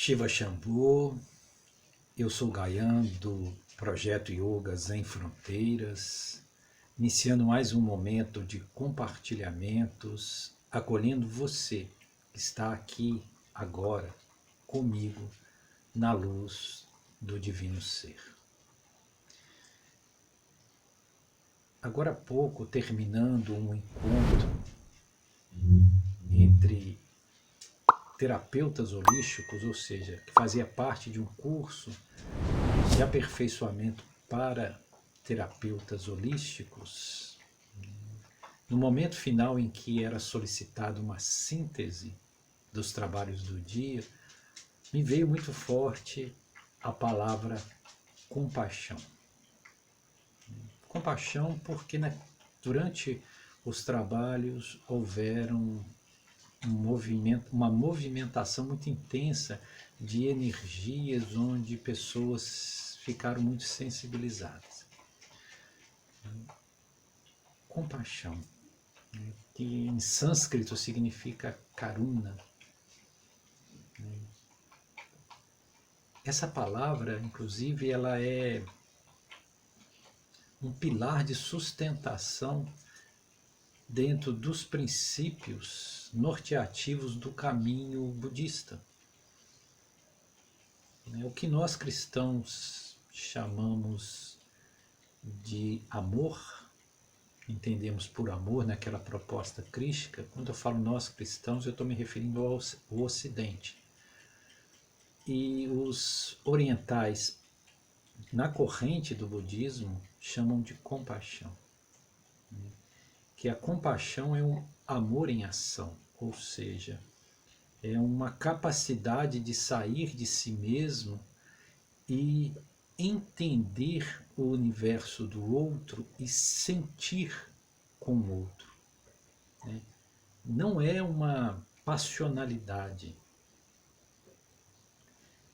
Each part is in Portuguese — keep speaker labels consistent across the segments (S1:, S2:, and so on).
S1: Shiva Shambhu, eu sou Gayan do Projeto Yoga Sem Fronteiras, iniciando mais um momento de compartilhamentos, acolhendo você que está aqui agora comigo na luz do Divino Ser. Agora há pouco, terminando um encontro entre terapeutas holísticos, ou seja, que fazia parte de um curso de aperfeiçoamento para terapeutas holísticos, no momento final em que era solicitada uma síntese dos trabalhos do dia, me veio muito forte a palavra compaixão. Compaixão porque durante os trabalhos houveram uma movimentação muito intensa de energias onde pessoas ficaram muito sensibilizadas. Compaixão, que em sânscrito significa karuna. Essa palavra, inclusive, ela é um pilar de sustentação dentro dos princípios norteativos do caminho budista. O que nós cristãos chamamos de amor, entendemos por amor naquela proposta crística. Quando eu falo nós cristãos, eu estou me referindo ao Ocidente. E os orientais, na corrente do budismo, chamam de compaixão. Que a compaixão é um amor em ação, ou seja, é uma capacidade de sair de si mesmo e entender o universo do outro e sentir com o outro. Não é uma passionalidade,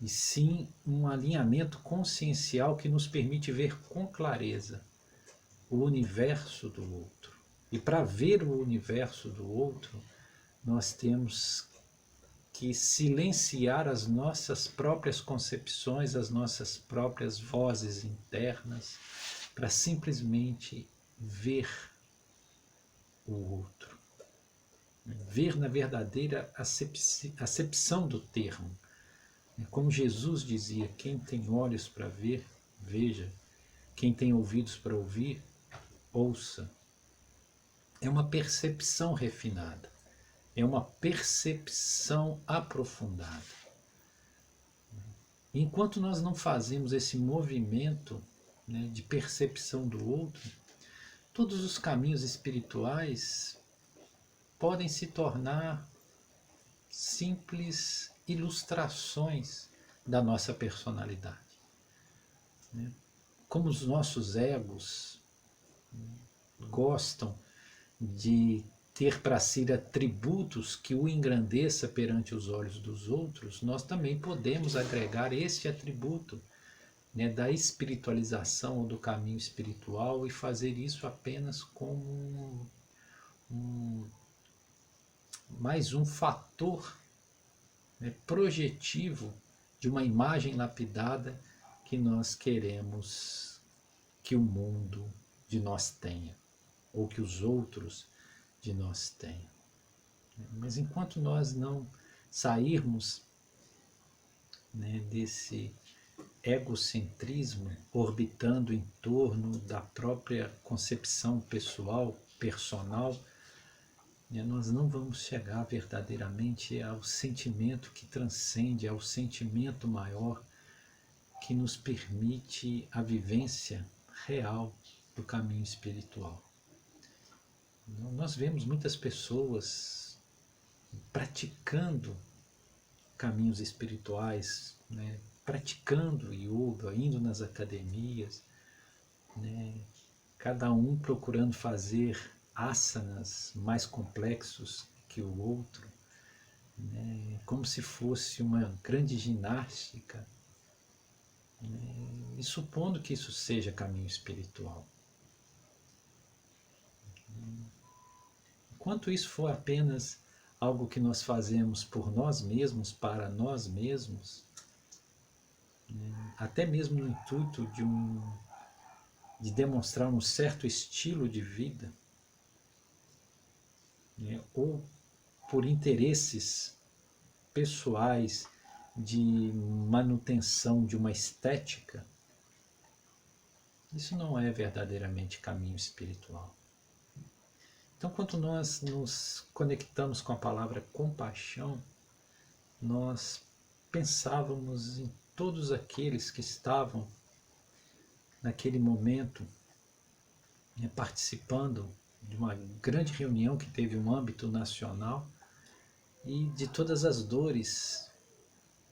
S1: e sim um alinhamento consciencial que nos permite ver com clareza o universo do outro. E para ver o universo do outro, nós temos que silenciar as nossas próprias concepções, as nossas próprias vozes internas, para simplesmente ver o outro. Ver na verdadeira acepção do termo. Como Jesus dizia, quem tem olhos para ver, veja. Quem tem ouvidos para ouvir, ouça. É uma percepção refinada. É uma percepção aprofundada. Enquanto nós não fazemos esse movimento, de percepção do outro, todos os caminhos espirituais podem se tornar simples ilustrações da nossa personalidade. Como os nossos egos gostam de ter para si atributos que o engrandeça perante os olhos dos outros, nós também podemos agregar esse atributo da espiritualização ou do caminho espiritual e fazer isso apenas como mais um fator projetivo de uma imagem lapidada que nós queremos que o mundo de nós tenha, ou que os outros de nós tenham. Mas enquanto nós não sairmos desse egocentrismo orbitando em torno da própria concepção pessoal, personal, nós não vamos chegar verdadeiramente ao sentimento que transcende, ao sentimento maior que nos permite a vivência real do caminho espiritual. Nós vemos muitas pessoas praticando caminhos espirituais, praticando yoga, indo nas academias, cada um procurando fazer asanas mais complexos que o outro, como se fosse uma grande ginástica, e supondo que isso seja caminho espiritual. Enquanto isso for apenas algo que nós fazemos por nós mesmos, para nós mesmos, né? Até mesmo no intuito de demonstrar um certo estilo de vida, né? Ou por interesses pessoais de manutenção de uma estética, isso não é verdadeiramente caminho espiritual. Então, quando nós nos conectamos com a palavra compaixão, nós pensávamos em todos aqueles que estavam naquele momento, né, participando de uma grande reunião que teve um âmbito nacional, e de todas as dores,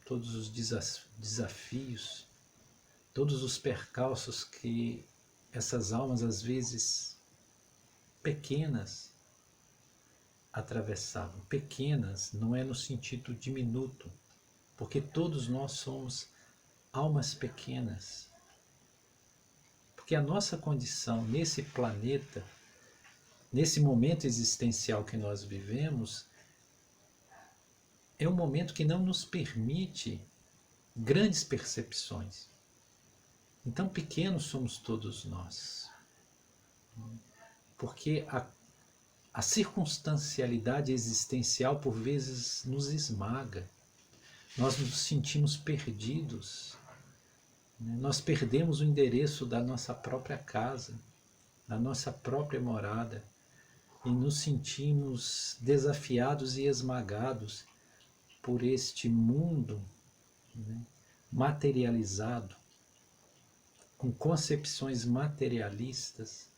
S1: todos os desafios, todos os percalços que essas almas, às vezes pequenas, atravessavam. Pequenas não é no sentido diminuto, porque todos nós somos almas pequenas. Porque a nossa condição nesse planeta, nesse momento existencial que nós vivemos, é um momento que não nos permite grandes percepções. Então, pequenos somos todos nós. Porque a circunstancialidade existencial, por vezes, nos esmaga. Nós nos sentimos perdidos. Nós perdemos o endereço da nossa própria casa, da nossa própria morada, e nos sentimos desafiados e esmagados por este mundo, né, materializado, com concepções materialistas,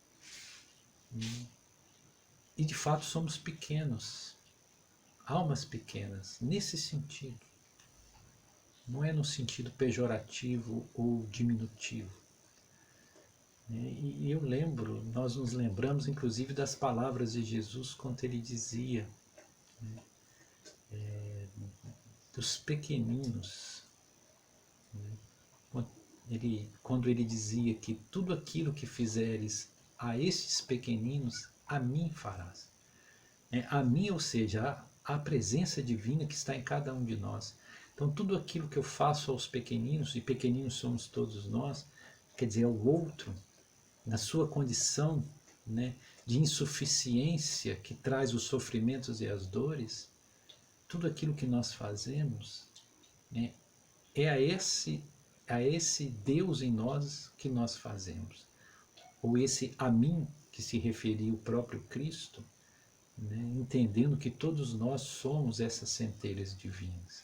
S1: né, e de fato somos pequenos, almas pequenas, nesse sentido. Não é no sentido pejorativo ou diminutivo. E eu lembro, nós nos lembramos inclusive das palavras de Jesus quando ele dizia, né, dos pequeninos, né, quando ele dizia que tudo aquilo que fizeres a estes pequeninos, a mim farás. A mim, ou seja, a presença divina que está em cada um de nós. Então, tudo aquilo que eu faço aos pequeninos, e pequeninos somos todos nós, quer dizer, ao outro, na sua condição, né, de insuficiência que traz os sofrimentos e as dores, tudo aquilo que nós fazemos, né, é a esse Deus em nós que nós fazemos. Ou esse a mim que se referia o próprio Cristo, né, entendendo que todos nós somos essas centelhas divinas.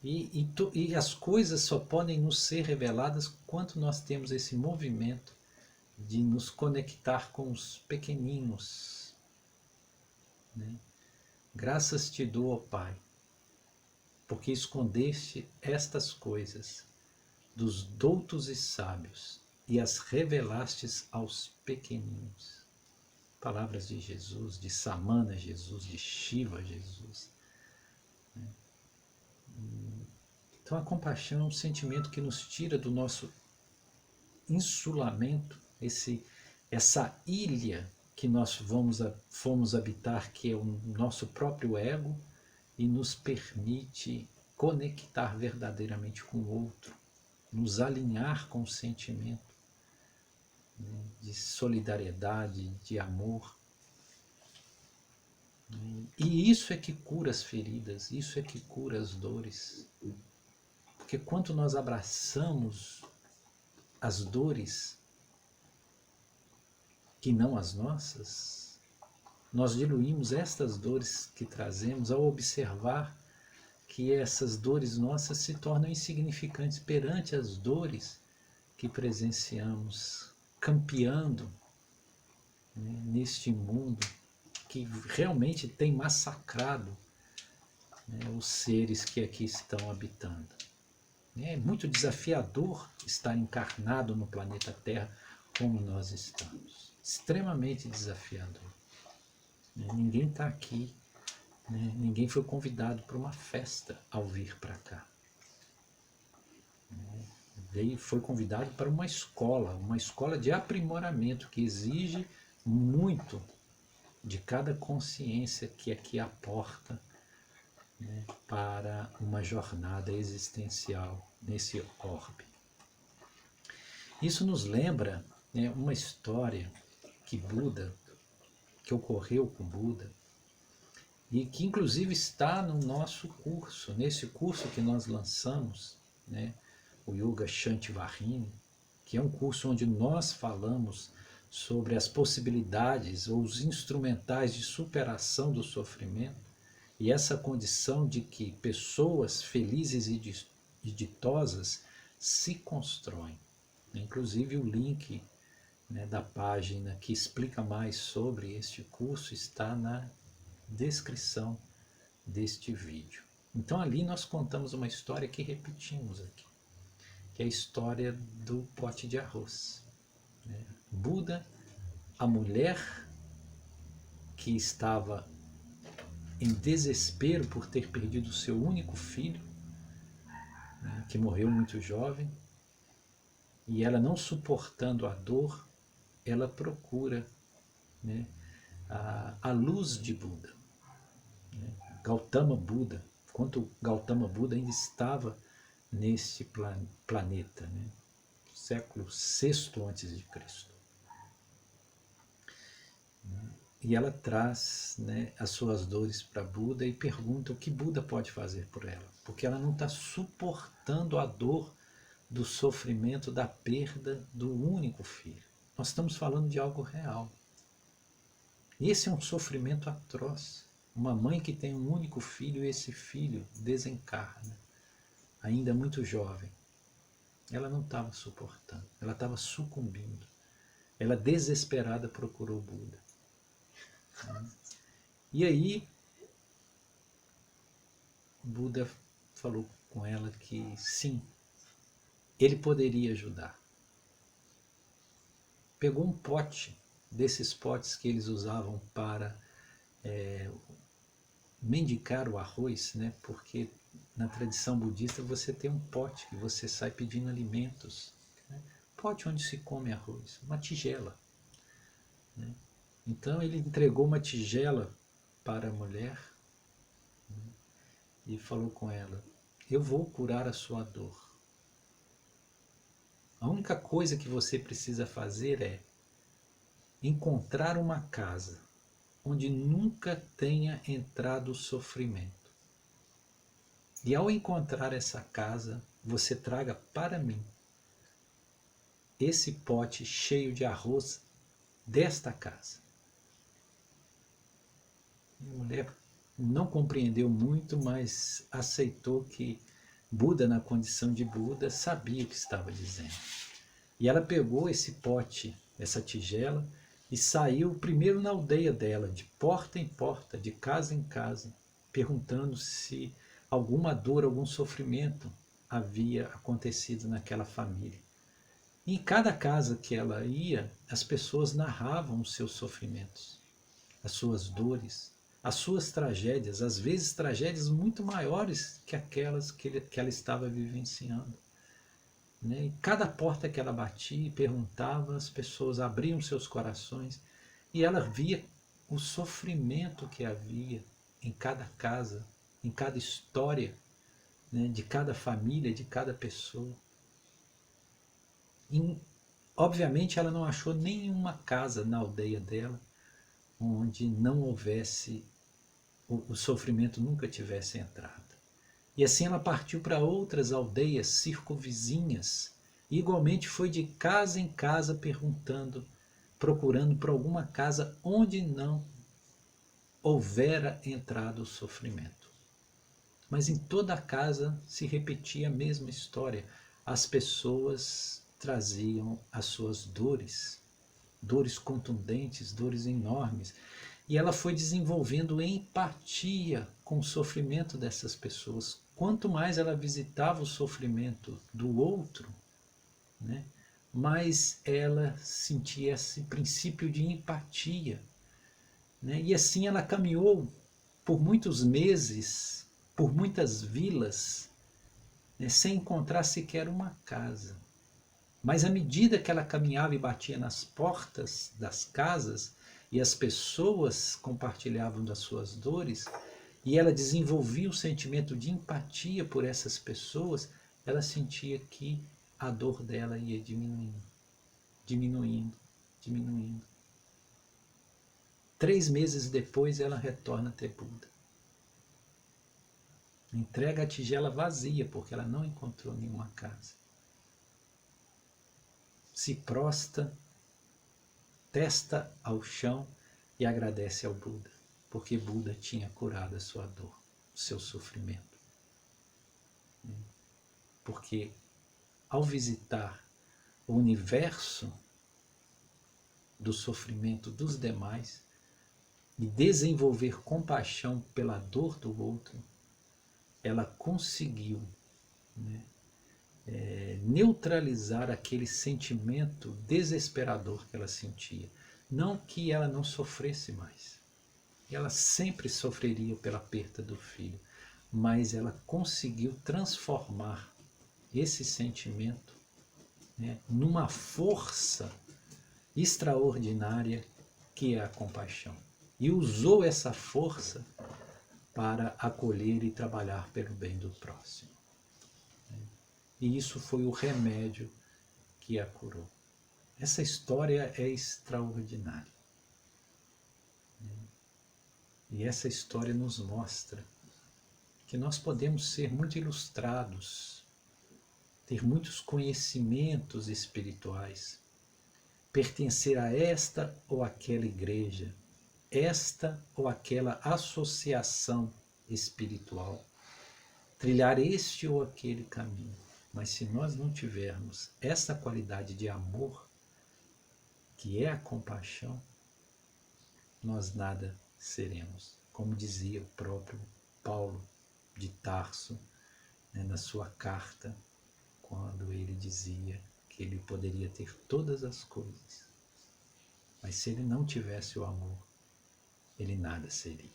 S1: E as coisas só podem nos ser reveladas quando nós temos esse movimento de nos conectar com os pequeninos, né? Graças te dou, ó Pai, porque escondeste estas coisas dos doutos e sábios e as revelastes aos pequeninos. Palavras de Jesus, de Samana Jesus, de Shiva Jesus. Então a compaixão é um sentimento que nos tira do nosso insulamento, essa ilha que nós fomos habitar, que é o nosso próprio ego, e nos permite conectar verdadeiramente com o outro, nos alinhar com o sentimento, né, de solidariedade, de amor. E isso é que cura as feridas, isso é que cura as dores. Porque quando nós abraçamos as dores que não as nossas, nós diluímos estas dores que trazemos ao observar que essas dores nossas se tornam insignificantes perante as dores que presenciamos campeando, né, neste mundo que realmente tem massacrado, né, os seres que aqui estão habitando. É muito desafiador estar encarnado no planeta Terra como nós estamos. Extremamente desafiador. Ninguém está aqui, né? Ninguém foi convidado para uma festa ao vir para cá. Foi convidado para uma escola de aprimoramento que exige muito de cada consciência que aqui aporta, né, para uma jornada existencial nesse orbe. Isso nos lembra, né, uma história que ocorreu com Buda, e que inclusive está no nosso curso, nesse curso que nós lançamos, né, o Yoga Shantivarini, que é um curso onde nós falamos sobre as possibilidades ou os instrumentais de superação do sofrimento, e essa condição de que pessoas felizes e ditosas se constroem. Inclusive o link, né, da página que explica mais sobre este curso está na descrição deste vídeo. Então ali nós contamos uma história que repetimos aqui, que é a história do pote de arroz, né? Buda, a mulher que estava em desespero por ter perdido seu único filho, né, que morreu muito jovem, e ela não suportando a dor, ela procura, né, a luz de Buda, né, Gautama Buda, enquanto Gautama Buda ainda estava neste planeta, né, século VI a.C. E ela traz, né, as suas dores para Buda e pergunta o que Buda pode fazer por ela, porque ela não está suportando a dor do sofrimento da perda do único filho. Nós estamos falando de algo real. Esse é um sofrimento atroz. Uma mãe que tem um único filho e esse filho desencarna, ainda muito jovem. Ela não estava suportando, ela estava sucumbindo. Ela desesperada procurou Buda. E aí, Buda falou com ela que sim, ele poderia ajudar. Pegou um pote, desses potes que eles usavam para mendicar o arroz, né? Porque na tradição budista você tem um pote que você sai pedindo alimentos, né? Pote onde se come arroz, uma tigela, né? Então ele entregou uma tigela para a mulher, né, e falou com ela: eu vou curar a sua dor. A única coisa que você precisa fazer é encontrar uma casa onde nunca tenha entrado sofrimento. E ao encontrar essa casa, você traga para mim esse pote cheio de arroz desta casa. A mulher não compreendeu muito, mas aceitou que Buda, na condição de Buda, sabia o que estava dizendo. E ela pegou esse pote, essa tigela, e saiu primeiro na aldeia dela, de porta em porta, de casa em casa, perguntando se alguma dor, algum sofrimento havia acontecido naquela família. E em cada casa que ela ia, as pessoas narravam os seus sofrimentos, as suas dores, as suas tragédias, às vezes tragédias muito maiores que aquelas que ela estava vivenciando. Né? E cada porta que ela batia e perguntava, as pessoas abriam seus corações e ela via o sofrimento que havia em cada casa, em cada história, né, de cada família, de cada pessoa. E, obviamente ela não achou nenhuma casa na aldeia dela onde não houvesse, o sofrimento nunca tivesse entrado. E assim ela partiu para outras aldeias circunvizinhas, e igualmente foi de casa em casa perguntando, procurando por alguma casa onde não houvera entrado o sofrimento. Mas em toda a casa se repetia a mesma história. As pessoas traziam as suas dores, dores contundentes, dores enormes, e ela foi desenvolvendo empatia com o sofrimento dessas pessoas. Quanto mais ela visitava o sofrimento do outro, né, mais ela sentia esse princípio de empatia, né, e assim ela caminhou por muitos meses, por muitas vilas, né, sem encontrar sequer uma casa. Mas à medida que ela caminhava e batia nas portas das casas, e as pessoas compartilhavam das suas dores, e ela desenvolvia um sentimento de empatia por essas pessoas, ela sentia que a dor dela ia diminuindo, diminuindo, diminuindo. 3 meses depois ela retorna até Buda. Entrega a tigela vazia, porque ela não encontrou nenhuma casa. Se prostra, testa ao chão e agradece ao Buda, porque Buda tinha curado a sua dor, o seu sofrimento. Porque ao visitar o universo do sofrimento dos demais e desenvolver compaixão pela dor do outro, ela conseguiu, né, neutralizar aquele sentimento desesperador que ela sentia. Não que ela não sofresse mais. Ela sempre sofreria pela perda do filho, mas ela conseguiu transformar esse sentimento, né, numa força extraordinária que é a compaixão. E usou essa força para acolher e trabalhar pelo bem do próximo. E isso foi o remédio que a curou. Essa história é extraordinária. E essa história nos mostra que nós podemos ser muito ilustrados, ter muitos conhecimentos espirituais, pertencer a esta ou aquela igreja, esta ou aquela associação espiritual, trilhar este ou aquele caminho. Mas se nós não tivermos essa qualidade de amor, que é a compaixão, nós nada seremos. Como dizia o próprio Paulo de Tarso, né, na sua carta, quando ele dizia que ele poderia ter todas as coisas, mas se ele não tivesse o amor, ele nada seria.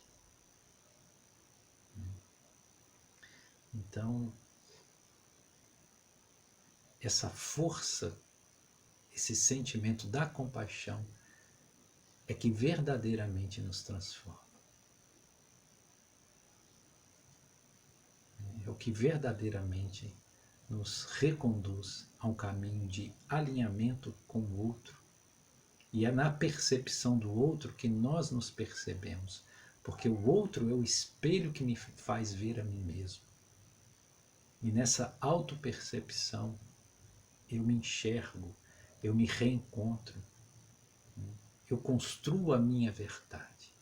S1: Então, essa força, esse sentimento da compaixão é que verdadeiramente nos transforma. É o que verdadeiramente nos reconduz a um caminho de alinhamento com o outro. E é na percepção do outro que nós nos percebemos, porque o outro é o espelho que me faz ver a mim mesmo. E nessa autopercepção eu me enxergo, eu me reencontro, eu construo a minha verdade.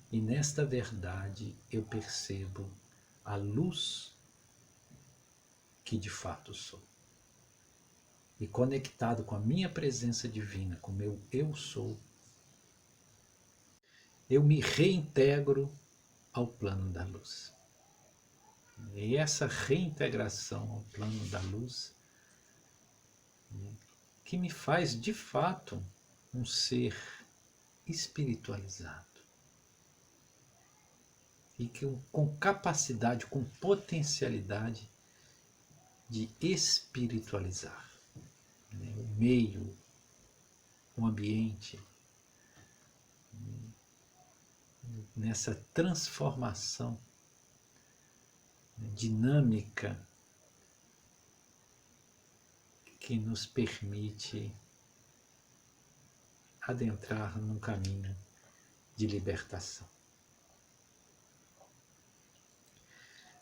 S1: E nesta verdade eu percebo a luz que de fato sou. E conectado com a minha presença divina, com o meu eu sou, eu me reintegro ao plano da luz. E essa reintegração ao plano da luz que me faz de fato um ser espiritualizado e que com capacidade, com potencialidade de espiritualizar, né, o meio, o ambiente, nessa transformação dinâmica que nos permite adentrar num caminho de libertação.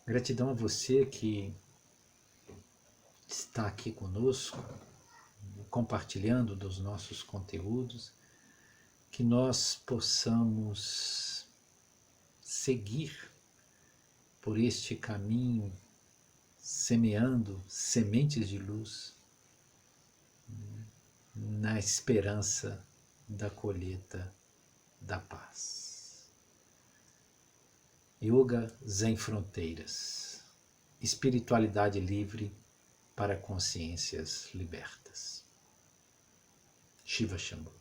S1: Gratidão a você que está aqui conosco, compartilhando dos nossos conteúdos, que nós possamos seguir por este caminho, semeando sementes de luz, na esperança da colheita da paz. Yoga Sem Fronteiras, espiritualidade livre para consciências libertas. Shiva Shambhu.